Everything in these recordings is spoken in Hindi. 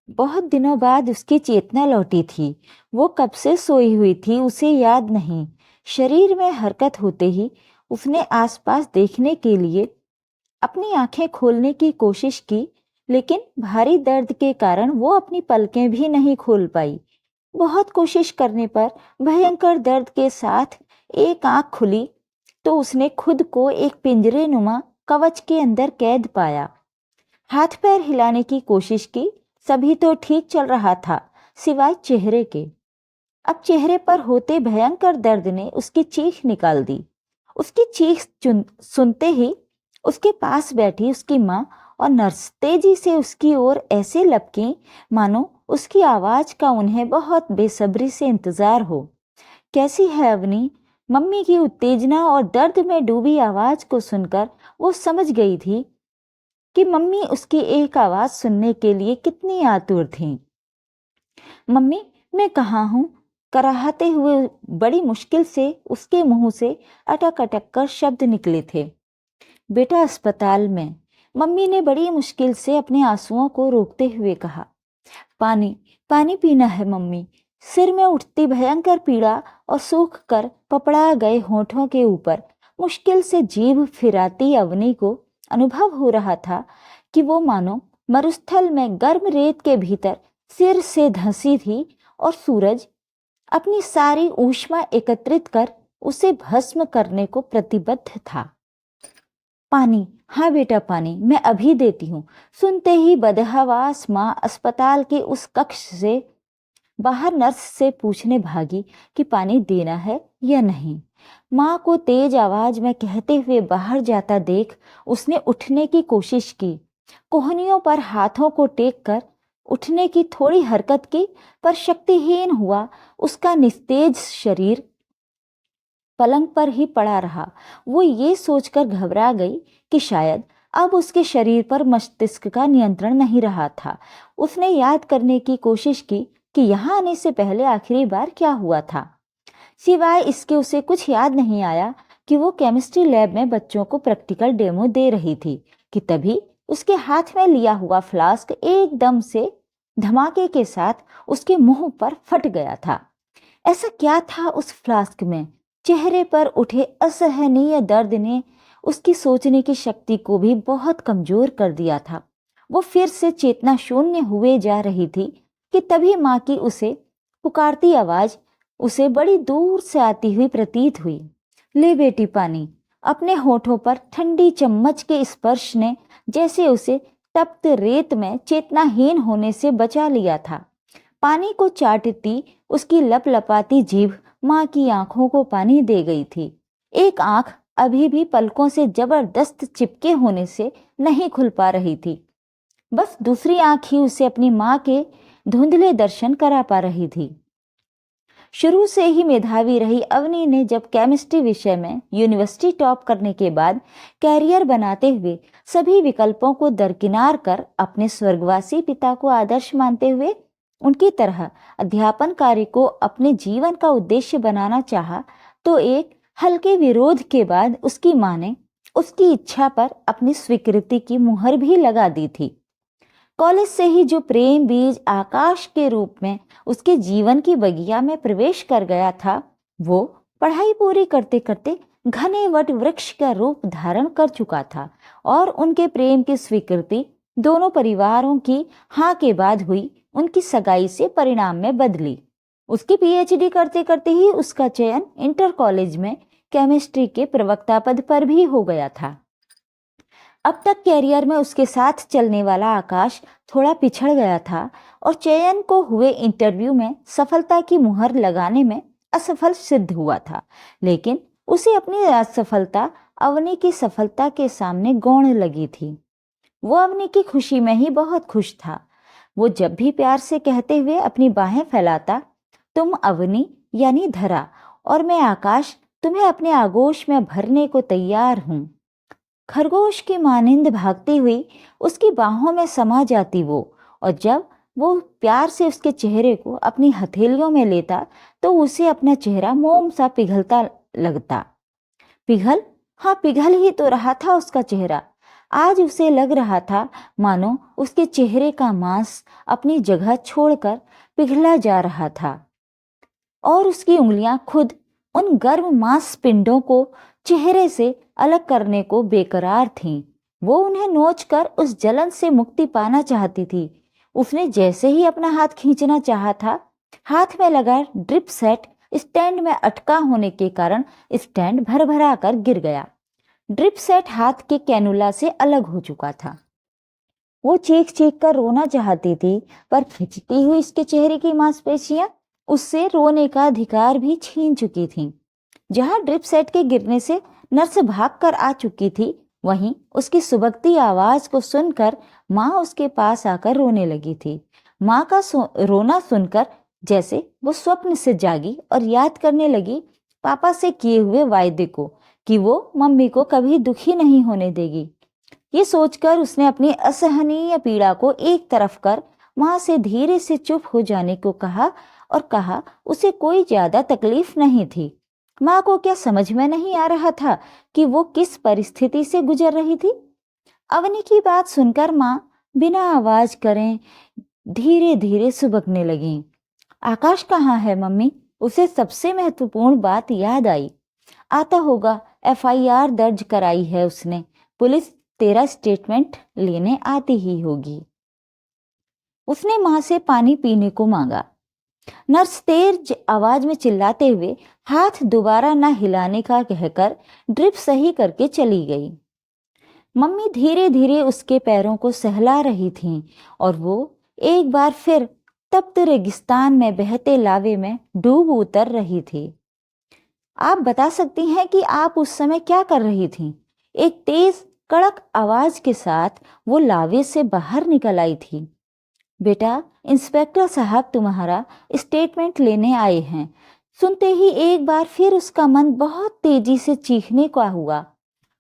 बहुत दिनों बाद उसकी चेतना लौटी थी। वो कब से सोई हुई थी उसे याद नहीं। शरीर में हरकत होते ही उसने आसपास देखने के लिए अपनी आंखें खोलने की कोशिश की, लेकिन भारी दर्द के कारण वो अपनी पलकें भी नहीं खोल पाई। बहुत कोशिश करने पर भयंकर दर्द के साथ एक आंख खुली तो उसने खुद को एक पिंजरे नुमा कवच के अंदर कैद पाया। हाथ पैर हिलाने की कोशिश की, सभी तो ठीक चल रहा था सिवाय चेहरे के। अब चेहरे पर होते भयंकर दर्द ने उसकी चीख निकाल दी। उसकी चीख सुनते ही उसके पास बैठी उसकी माँ और नर्स तेजी से उसकी ओर ऐसे लपकी मानो उसकी आवाज का उन्हें बहुत बेसब्री से इंतजार हो। कैसी है अवनी? मम्मी की उत्तेजना और दर्द में डूबी आवाज को सुनकर वो समझ गई थी कि मम्मी उसकी एक आवाज सुनने के लिए कितनी आतुर थीं। मम्मी, मैं कहाँ हूँ? कराहते हुए बड़ी मुश्किल से उसके मुंह से अटक अटक कर शब्द निकले थे। बेटा, अस्पताल में। मम्मी ने बड़ी मुश्किल से अपने आंसुओं को रोकते हुए कहा। पानी, पानी पीना है मम्मी। सिर में उठती भयंकर पीड़ा और सूख कर पपड़ा गए होठों के ऊपर मुश्किल से जीभ फिराती अवनी को अनुभव हो रहा था कि वो मानो मरुस्थल में गर्म रेत के भीतर सिर से धंसी थी और सूरज अपनी सारी ऊष्मा एकत्रित कर उसे भस्म करने को प्रतिबद्ध था। पानी, हाँ बेटा पानी, मैं अभी देती हूँ। सुनते ही बदहवास माँ अस्पताल के उस कक्ष से बाहर नर्स से पूछने भागी कि पानी देना है या नहीं। माँ को तेज आवाज में कहते हुए बाहर जाता देख उसने उठने की कोशिश की। कोहनियों पर हाथों को टेक कर उठने की थोड़ी हरकत की, पर शक्तिहीन हुआ उसका निस्तेज शरीर पलंग पर ही पड़ा रहा। वो ये सोचकर घबरा गई कि शायद अब उसके शरीर पर मस्तिष्क का नियंत्रण नहीं रहा था। उसने याद करने की कोशिश की कि यहाँ आने से पहले आखिरी बार क्या हुआ था। सिवाय इसके उसे कुछ याद नहीं आया कि वो केमिस्ट्री लैब में बच्चों को प्रैक्टिकल डेमो दे रही थी कि तभी उसके हाथ में लिया हुआ फ्लास्क एकदम से धमाके के साथ उसके मुंह पर फट गया था। ऐसा क्या था उस फ्लास्क में? चेहरे पर उठे असहनीय दर्द ने उसकी सोचने की शक्ति को भी बहुत कमजोर कर दिया था। वो फिर से चेतना शून्य हुए जा रही थी कि तभी माँ की उसे पुकारती आवाज उसे बड़ी दूर से आती हुई प्रतीत हुई। ले बेटी पानी। अपने होठों पर ठंडी चम्मच के स्पर्श ने जैसे उसे तप्त रेत में चेतनाहीन होने से बचा लिया था। पानी को चाटती उसकी लपलपाती जीभ माँ की आंखों को पानी दे गई थी। एक आंख अभी भी पलकों से जबरदस्त चिपके होने से नहीं खुल पा रही थी। बस दूसरी आंख ही उसे अपनी माँ के धुंधले दर्शन करा पा रही थी। शुरू से ही मेधावी रही अवनी ने जब केमिस्ट्री विषय में यूनिवर्सिटी टॉप करने के बाद कैरियर बनाते हुए सभी विकल्पों को दरकिनार कर अपने स्वर्गवासी पिता को आदर्श मानते हुए उनकी तरह अध्यापन कार्य को अपने जीवन का उद्देश्य बनाना चाहा, तो एक हल्के विरोध के बाद उसकी मां ने उसकी इच्छा पर अपनी स्वीकृति की मुहर भी लगा दी थी। कॉलेज से ही जो प्रेम बीज आकाश के रूप में उसके जीवन की बगिया में प्रवेश कर गया था, वो पढ़ाई पूरी करते करते घने वट वृक्ष का रूप धारण कर चुका था और उनके प्रेम की स्वीकृति दोनों परिवारों की हाँ के बाद हुई उनकी सगाई से परिणाम में बदली। उसकी पीएचडी करते करते ही उसका चयन इंटर कॉलेज में केमिस्ट्री के प्रवक्ता पद पर भी हो गया था। अब तक कैरियर में उसके साथ चलने वाला आकाश थोड़ा पिछड़ गया था और चयन को हुए इंटरव्यू में सफलता की मुहर लगाने में असफल सिद्ध हुआ था। लेकिन उसे अपनी असफलता अवनी की सफलता के सामने गौण लगी थी। वो अवनी की खुशी में ही बहुत खुश था। वो जब भी प्यार से कहते हुए अपनी बाहें फैलाता, तुम अवनी यानी धरा और मैं आकाश, तुम्हें अपने आगोश में भरने को तैयार हूं, खरगोश की मानिंद भागती हुई उसकी बाहों में समा जाती वो। और जब वो प्यार से उसके चेहरे को अपनी हथेलियों में लेता तो उसे अपना चेहरा मोम सा पिघलता लगता। पिघल, हाँ पिघल ही तो रहा था उसका चेहरा। आज उसे लग रहा था मानो उसके चेहरे का मांस अपनी जगह छोड़कर पिघला जा रहा था और उसकी उंगलियां खुद उन गर्म मांसपिंडों को चेहरे से अलग करने को बेकरार थीं। वो उन्हें नोचकर उस जलन से मुक्ति पाना चाहती थी। उसने जैसे ही अपना हाथ खींचना चाहा था, हाथ में लगा ड्रिप सेट स्टैंड में अटका होने के कारण स्टैंड भरभरा कर गिर गया। ड्रिप सेट हाथ के कैनुला से अलग हो चुका था। वो चीख चीख कर रोना चाहती थी, पर खिंचती हुई इसके चेहरे की मांसपेशियां उससे रोने का अधिकार भी छीन चुकी थीं। जहां ड्रिप सेट के गिरने से नर्स भाग कर आ चुकी थी, वहीं उसकी सुबकती आवाज को सुनकर माँ उसके पास आकर रोने लगी थी। माँ का रोना सुनकर जैसे वो स्वप्न से जागी और याद करने लगी पापा से किए हुए वायदे को कि वो मम्मी को कभी दुखी नहीं होने देगी। ये सोचकर उसने अपनी असहनीय पीड़ा को एक तरफ कर माँ से धीरे से चुप हो जाने को कहा और कहा उसे कोई ज्यादा तकलीफ नहीं थी। माँ को क्या समझ में नहीं आ रहा था कि वो किस परिस्थिति से गुजर रही थी। अवनी की बात सुनकर माँ बिना आवाज करें धीरे धीरे सुबकने लगी। आकाश कहाँ है मम्मी? उसे सबसे महत्वपूर्ण बात याद आई। आता होगा, एफआईआर दर्ज कराई है उसने। पुलिस तेरा स्टेटमेंट लेने आती ही होगी। उसने माँ से पानी पीने को मांगा। नर्स तेज आवाज में चिल्लाते हुए हाथ दोबारा ना हिलाने का कहकर ड्रिप सही करके चली गई। मम्मी धीरे धीरे उसके पैरों को सहला रही थीं और वो एक बार फिर तप्त रेगिस्तान में बहते लावे में डूब उतर रही थी। आप बता सकती हैं कि आप उस समय क्या कर रही थीं? एक तेज कड़क आवाज के साथ वो लावे से बाहर निकल आई थी। बेटा, इंस्पेक्टर साहब तुम्हारा स्टेटमेंट लेने आए हैं। सुनते ही एक बार फिर उसका मन बहुत तेजी से चीखने का हुआ।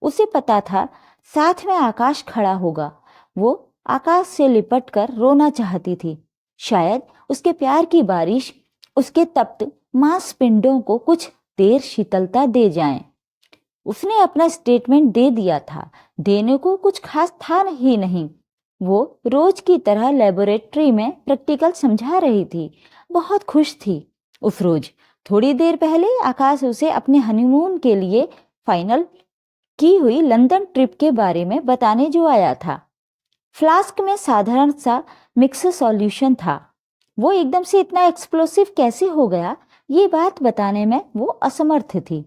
उसे पता था साथ में आकाश खड़ा होगा। वो आकाश से लिपट कर रोना चाहती थी। शायद उसके प्यार की बारिश उसके तप्त मांसपिंडों को कुछ देर शीतलता दे जाए। उसने अपना स्टेटमेंट दे दिया था। देने को कुछ खास था ही नहीं। वो रोज की तरह लेबोरेटरी में प्रैक्टिकल समझा रही थी। बहुत खुश थी उस रोज। थोड़ी देर पहले आकाश उसे अपने हनीमून के लिए फाइनल की हुई लंदन ट्रिप के बारे में बताने जो आया था। फ्लास्क में साधारण सा मिक्स सॉल्यूशन था। वो एकदम से इतना एक्सप्लोसिव कैसे हो गया, ये बात बताने में वो असमर्थ थी।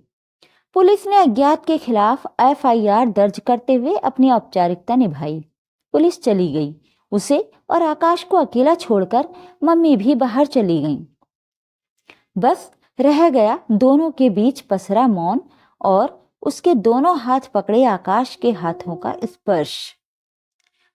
पुलिस ने अज्ञात के खिलाफ एफआईआर दर्ज करते हुए अपनी औपचारिकता निभाई। पुलिस चली गई। उसे और आकाश को अकेला छोड़कर मम्मी भी बाहर चली गईं। बस रह गया दोनों के बीच पसरा मौन और उसके दोनों हाथ पकड़े आकाश के हाथों का स्पर्श।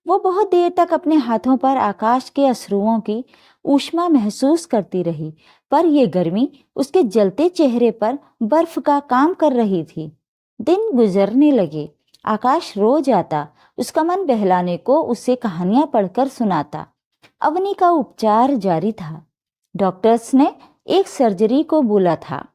वो बहुत देर तक अपने हाथों पर आकाश के अश्रुओं की ऊष्मा महसूस करती रही, पर यह गर्मी उसके जलते चेहरे पर बर्फ का काम कर रही थी। दिन गुजरने लगे। आकाश रोज आता, उसका मन बहलाने को उसे कहानियां पढ़कर सुनाता। अवनी का उपचार जारी था। डॉक्टर्स ने एक सर्जरी को बोला था।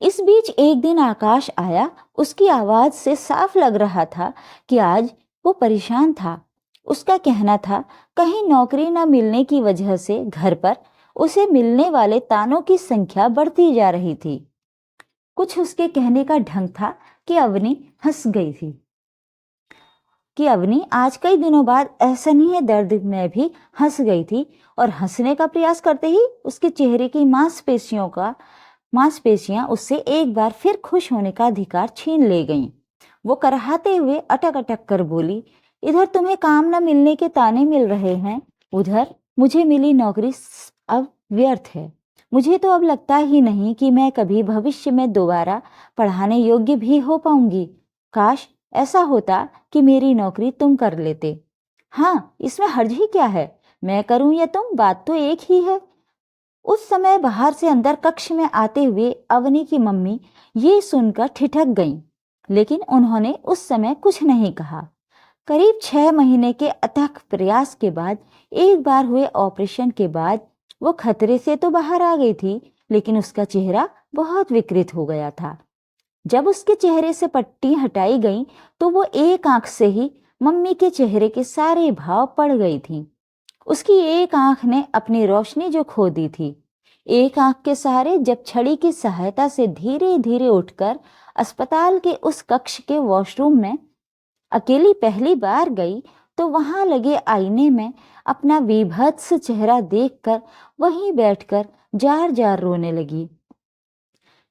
इस बीच एक दिन आकाश आया। उसकी आवाज से साफ लग रहा था कि आज वो परेशान था। उसका कहना था कहीं नौकरी न मिलने की वजह से घर पर उसे मिलने वाले तानों की संख्या बढ़ती जा रही थी। कुछ उसके कहने का ढंग था कि अवनी हंस गई थी कि अवनी आज कई दिनों बाद असहनीय दर्द में भी हंस गई थी और हंसने का प्रयास करते ही उसके चेहरे की मांसपेशियां उससे एक बार फिर खुश होने का अधिकार छीन ले गईं। वो कराहते हुए अटक अटक कर बोली, इधर तुम्हें काम न मिलने के ताने मिल रहे हैं, उधर मुझे मिली नौकरी अब व्यर्थ है। मुझे तो अब लगता ही नहीं कि मैं कभी भविष्य में दोबारा पढ़ाने योग्य भी हो पाऊंगी। काश ऐसा होता कि मेरी नौकरी तुम कर लेते। हाँ, इसमें हर्ज ही क्या है? मैं करूं या तुम, बात तो एक ही है। उस समय बाहर से अंदर कक्ष में आते हुए अवनी की मम्मी ये सुनकर ठिठक गईं, लेकिन उन्होंने उस समय कुछ नहीं कहा। करीब 6 महीने के अथक प्रयास के बाद, एक बार हुए ऑपरेशन के बाद वो खतरे से तो बाहर आ गई थी, लेकिन उसका चेहरा बहुत विकृत हो गया था। जब उसके चेहरे से पट्टी हटाई गई तो वो एक आंख से ही मम्मी के चेहरे के सारे भाव पड़ गई थी। उसकी एक आंख ने अपनी रोशनी जो खो दी थी। एक आंख के सहारे जब छड़ी की सहायता से धीरे धीरे उठकर अस्पताल के उस कक्ष के वॉशरूम में अकेली पहली बार गई तो वहां लगे आईने में अपना विभत्स चेहरा देखकर वहीं बैठकर जार जार रोने लगी।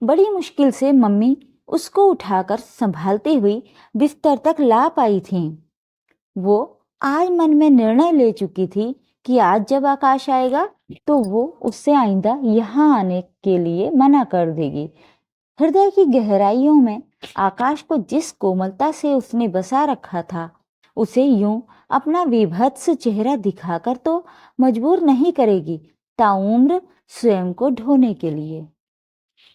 बड़ी मुश्किल से मम्मी उसको उठाकर संभालते हुई बिस्तर तक ला पाई थी। वो आज मन में निर्णय ले चुकी थी कि आज जब आकाश आएगा तो वो उससे आइंदा यहाँ आने के लिए मना कर देगी। हृदय की गहराइयों में आकाश को जिस कोमलता से उसने बसा रखा था, उसे यूं अपना विभत्स चेहरा दिखाकर तो मजबूर नहीं करेगी ताउम्र स्वयं को ढोने के लिए।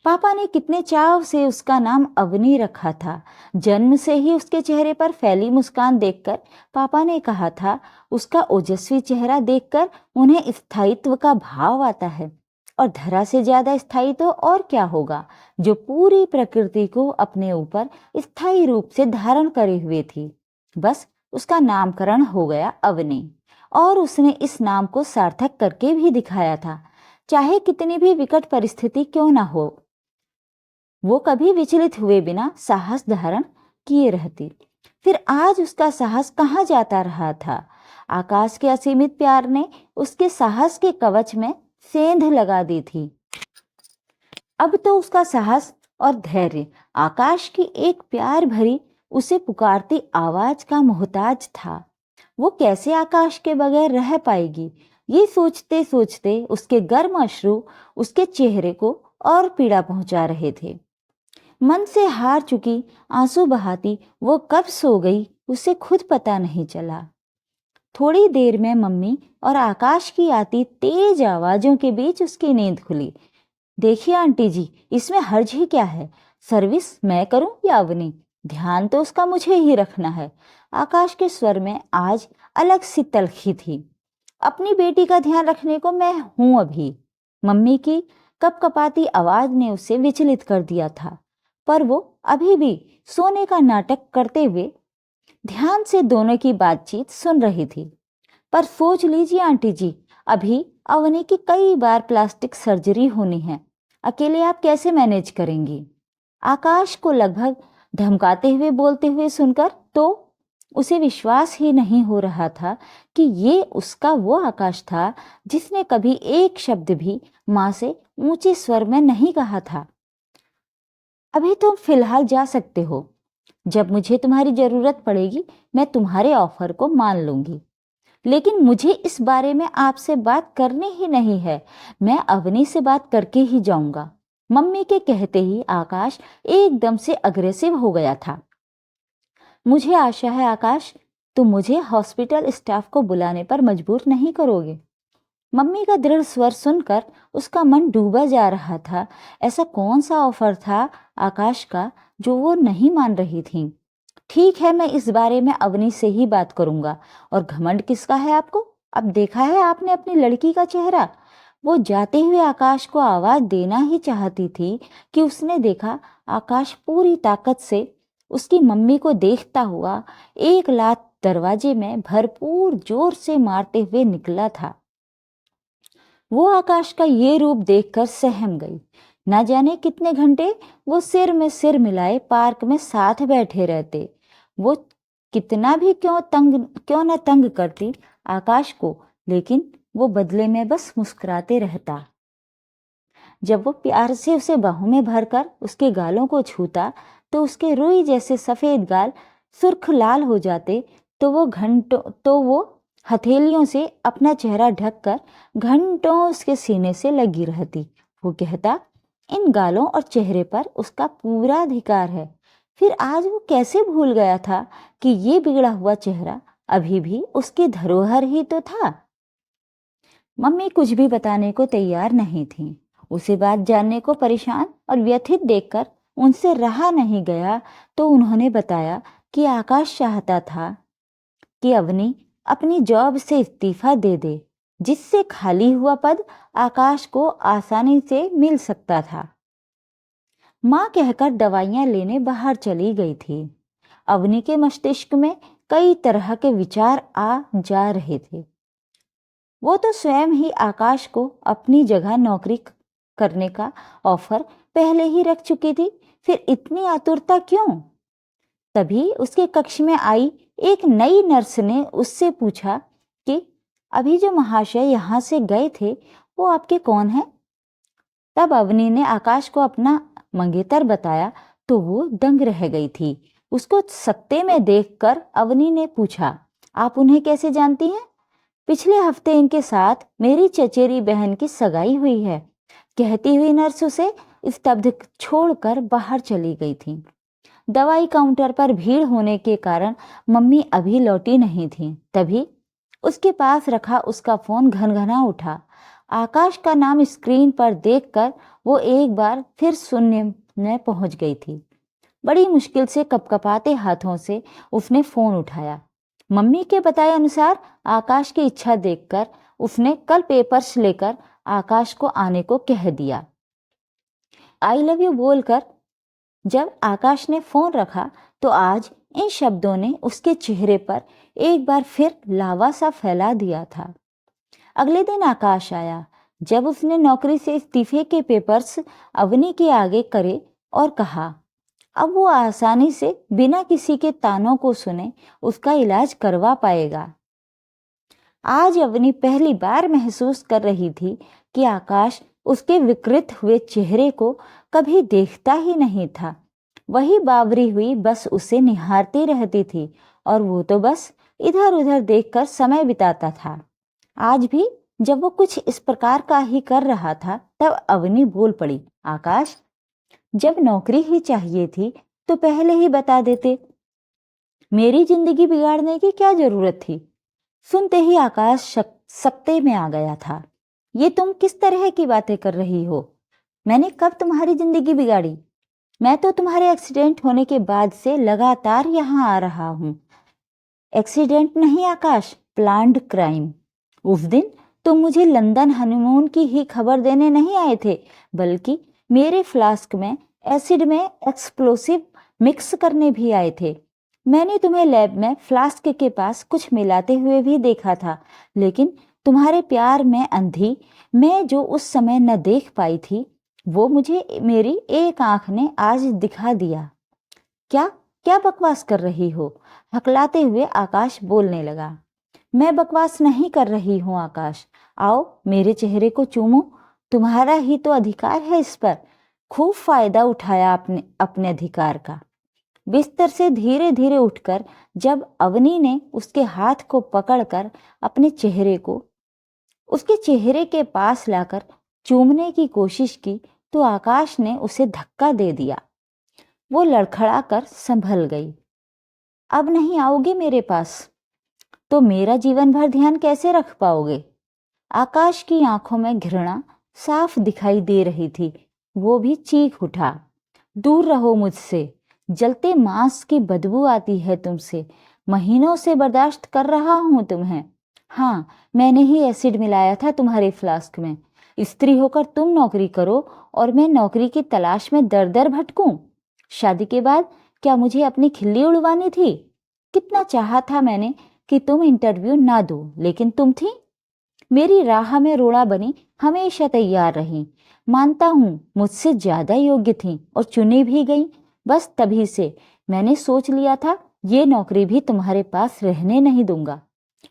पापा ने कितने चाव से उसका नाम अवनी रखा था। जन्म से ही उसके चेहरे पर फैली मुस्कान देखकर पापा ने कहा था, उसका ओजस्वी चेहरा देखकर उन्हें स्थायित्व का भाव आता है, और धरा से ज्यादा स्थायी तो और क्या होगा, जो पूरी प्रकृति को अपने ऊपर स्थायी रूप से धारण करे हुए थी। बस उसका नामकरण हो गया अवनी, और उसने इस नाम को सार्थक करके भी दिखाया था, चाहे कितनी भी विकट परिस्थिति क्यों ना हो। वो कभी विचलित हुए बिना साहस धारण किए रहती। फिर आज उसका साहस कहाँ जाता रहा था। आकाश के असीमित प्यार ने उसके साहस के कवच में सेंध लगा दी थी। अब तो उसका साहस और धैर्य आकाश की एक प्यार भरी उसे पुकारती आवाज का मोहताज था। वो कैसे आकाश के बगैर रह पाएगी, ये सोचते सोचते उसके गर्म अश्रु उसके चेहरे को और पीड़ा पहुंचा रहे थे। मन से हार चुकी आंसू बहाती वो कब सो गई उसे खुद पता नहीं चला। थोड़ी देर में मम्मी और आकाश की आती तेज आवाजों के बीच उसकी नींद खुली। देखिए आंटी जी, इसमें हर्ज ही क्या है, सर्विस मैं करूं या अवनी, ध्यान तो उसका मुझे ही रखना है। आकाश के स्वर में आज अलग सी तलखी थी। अपनी बेटी का ध्यान रखने को मैं हूं अभी। मम्मी की कपकपाती आवाज ने उसे विचलित कर दिया था, पर वो अभी भी सोने का नाटक करते हुए ध्यान से दोनों की बातचीत सुन रही थी। पर सोच लीजिए आंटी जी, अभी अवनी की कई बार प्लास्टिक सर्जरी होनी है, अकेले आप कैसे मैनेज करेंगी। आकाश को लगभग धमकाते हुए बोलते हुए सुनकर तो उसे विश्वास ही नहीं हो रहा था कि ये उसका वो आकाश था जिसने कभी एक शब्द भी माँ से ऊंचे स्वर में नहीं कहा था। अभी तुम फिलहाल जा सकते हो, जब मुझे तुम्हारी जरूरत पड़ेगी मैं तुम्हारे ऑफर को मान लूंगी, लेकिन मुझे इस बारे में आपसे बात करनी ही नहीं है, मैं अवनी से बात करके ही जाऊंगा। मम्मी के कहते ही आकाश एकदम से अग्रेसिव हो गया था। मुझे आशा है आकाश, तुम मुझे हॉस्पिटल स्टाफ को बुलाने पर मजबूर नहीं करोगे। मम्मी का दृढ़ स्वर सुनकर उसका मन डूबा जा रहा था। ऐसा कौन सा ऑफर था आकाश का जो वो नहीं मान रही थी। ठीक है, मैं इस बारे में अवनी से ही बात करूंगा। और घमंड किसका है आपको? अब देखा है आपने अपनी लड़की का चेहरा। वो जाते हुए आकाश को आवाज देना ही चाहती थी कि उसने देखा आकाश पूरी ताकत से उसकी मम्मी को देखता हुआ एक लात दरवाजे में भरपूर जोर से मारते हुए निकला था। वो आकाश का ये रूप देखकर सहम गई। न जाने कितने घंटे वो सिर में सिर मिलाए पार्क में साथ बैठे रहते। वो कितना भी क्यों न तंग करती आकाश को, लेकिन वो बदले में बस मुस्कुराते रहता। जब वो प्यार से उसे बाहों में भरकर उसके गालों को छूता तो उसके रुई जैसे सफेद गाल सुर्ख लाल हो जाते। तो वो हथेलियों से अपना चेहरा ढककर घंटों उसके सीने से लगी रहती। वो कहता, इन गालों और चेहरे पर उसका पूरा अधिकार है। फिर आज वो कैसे भूल गया था कि ये बिगड़ा हुआ चेहरा अभी भी उसकी धरोहर ही तो था। मम्मी कुछ भी बताने को तैयार नहीं थी। उसे बात जानने को परेशान और व्यथित देखकर उनसे रहा नहीं गया, तो उन्होंने बताया कि आकाश चाहता था कि अवनी अपनी जॉब से इस्तीफा दे दे, जिससे खाली हुआ पद आकाश को आसानी से मिल सकता था। माँ कहकर दवाइयाँ लेने बाहर चली गई थी। अवनी के मस्तिष्क में कई तरह के विचार आ जा रहे थे। वो तो स्वयं ही आकाश को अपनी जगह नौकरी करने का ऑफर पहले ही रख चुकी थी, फिर इतनी आतुरता क्यों? तभी उसके कक्ष में आई एक नई नर्स ने उससे पूछा कि अभी जो महाशय यहाँ से गए थे वो आपके कौन हैं? तब अवनी ने आकाश को अपना मंगेतर बताया तो वो दंग रह गई थी। उसको सकते में देखकर अवनी ने पूछा, आप उन्हें कैसे जानती हैं? पिछले हफ्ते इनके साथ मेरी चचेरी बहन की सगाई हुई है, कहती हुई नर्स उसे स्तब्ध छोड़कर बाहर चली गई थी। दवाई काउंटर पर भीड़ होने के कारण मम्मी अभी लौटी नहीं थी। तभी उसके पास रखा उसका फोन घनघना उठा। आकाश का नाम स्क्रीन पर देखकर वो एक बार फिर शून्य में पहुंच गई थी। बड़ी मुश्किल से कपकपाते हाथों से उसने फोन उठाया। मम्मी के बताए अनुसार आकाश की इच्छा देखकर उसने कल पेपर्स लेकर आकाश को आने को कह दिया। आई लव यू बोलकर जब आकाश ने फोन रखा तो आज इन शब्दों ने उसके चेहरे पर एक बार फिर लावा सा फैला दिया था। अगले दिन आकाश आया। जब उसने नौकरी से इस्तीफे के पेपर्स अवनी के आगे करे और कहा अब वो आसानी से बिना किसी के तानों को सुने उसका इलाज करवा पाएगा। आज अवनी पहली बार महसूस कर रही थी कि आकाश उसके विकृत हुए चेहरे को कभी देखता ही नहीं था। वही बावरी हुई बस उसे निहारती रहती थी और वो तो बस इधर उधर देखकर समय बिताता था। आज भी जब वो कुछ इस प्रकार का ही कर रहा था तब अवनी बोल पड़ी, आकाश जब नौकरी ही चाहिए थी तो पहले ही बता देते, मेरी जिंदगी बिगाड़ने की क्या जरूरत थी? सुनते ही आकाश सकते में आ गया था। ये तुम किस तरह की बातें कर रही हो? मैंने कब तुम्हारी जिंदगी बिगाड़ी? मैं तो तुम्हारे एक्सीडेंट होने के बाद से लगातार यहाँ आ रहा हूँ। एक्सीडेंट नहीं आकाश, प्लान्ड क्राइम। उस दिन तुम मुझे लंदन हनीमून की ही खबर देने नहीं आए थे, बल्कि मेरे फ्लास्क में एसिड में एक्सप्लोसिव मिक्स करने भी आए थे। मैंने तुम्हें लैब में फ्लास्क के पास कुछ मिलाते हुए भी देखा था, लेकिन तुम्हारे प्यार में अंधी मैं जो उस समय न देख पाई थी वो मुझे मेरी एक आंख ने आज दिखा दिया। क्या क्या बकवास कर रही हो? हकलाते हुए आकाश बोलने लगा। मैं बकवास नहीं कर रही हूँ आकाश, आओ मेरे चेहरे को चूमो, तुम्हारा ही तो अधिकार है इस पर। खूब फायदा उठाया अपने अधिकार का। बिस्तर से धीरे धीरे उठकर जब अवनी ने उसके हाथ को पकड़कर अपने चेहरे को उसके चेहरे के पास लाकर चूमने की कोशिश की तो आकाश ने उसे धक्का दे दिया। वो लड़खड़ा कर संभल गई। अब नहीं आओगे मेरे पास तो मेरा जीवन भर ध्यान कैसे रख पाओगे? आकाश की आंखों में घृणा साफ दिखाई दे रही थी। वो भी चीख उठा, दूर रहो मुझसे, जलते मांस की बदबू आती है तुमसे, महीनों से बर्दाश्त कर रहा हूं तुम्हें। हाँ, मैंने ही एसिड मिलाया था तुम्हारे फ्लास्क में। स्त्री होकर तुम नौकरी करो और मैं नौकरी की तलाश में दर दर भटकूं। शादी के बाद क्या मुझे अपनी खिल्ली उड़वानी थी? कितना चाहा था मैंने कि तुम इंटरव्यू ना दो, लेकिन तुम थी मेरी राह में रोड़ा बनी, हमेशा तैयार रही। मानता हूं मुझसे ज्यादा योग्य थी और चुनी भी गई। बस तभी से मैंने सोच लिया था ये नौकरी भी तुम्हारे पास रहने नहीं दूंगा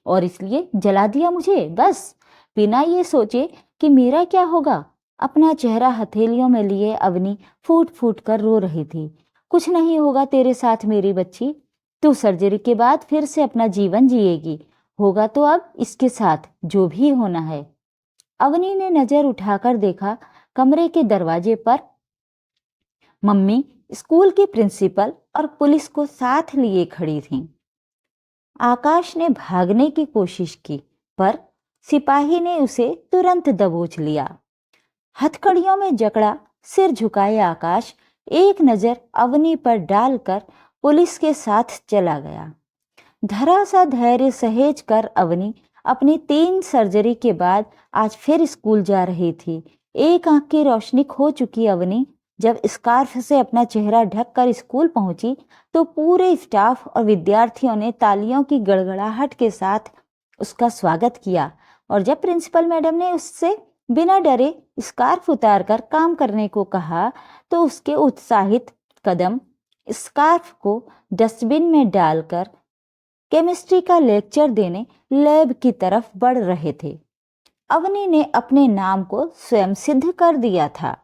और इसलिए जला दिया मुझे, बस बिना ये सोचे कि मेरा क्या होगा। अपना चेहरा हथेलियों में लिए अवनी फूट फूट कर रो रही थी। कुछ नहीं होगा तेरे साथ मेरी बच्ची, तू सर्जरी के बाद फिर से अपना जीवन जिएगी। होगा तो अब इसके साथ जो भी होना है। अवनी ने नजर उठाकर देखा, कमरे के दरवाजे पर मम्मी, स्कूल की प्रिंसिपल और पुलिस को साथ लिए खड़ी थीं। आकाश ने भागने की कोशिश की पर सिपाही ने उसे तुरंत दबोच लिया। हथकड़ियों में जकड़ा सिर झुकाए आकाश एक नजर अवनी पर डालकर पुलिस के साथ चला गया। धरा सा धैर्य सहेज कर अवनी अपनी 3 सर्जरी के बाद आज फिर स्कूल जा रही थी। एक आंख की रोशनी खो चुकी अवनी जब स्कार्फ से अपना चेहरा ढककर स्कूल पहुंची तो पूरे स्टाफ और विद्यार्थियों ने तालियों की गड़गड़ाहट के साथ उसका स्वागत किया। और जब प्रिंसिपल मैडम ने उससे बिना डरे स्कार्फ उतारकर काम करने को कहा तो उसके उत्साहित कदम स्कार्फ को डस्टबिन में डालकर केमिस्ट्री का लेक्चर देने लैब की तरफ बढ़ रहे थे। अवनी ने अपने नाम को स्वयं सिद्ध कर दिया था।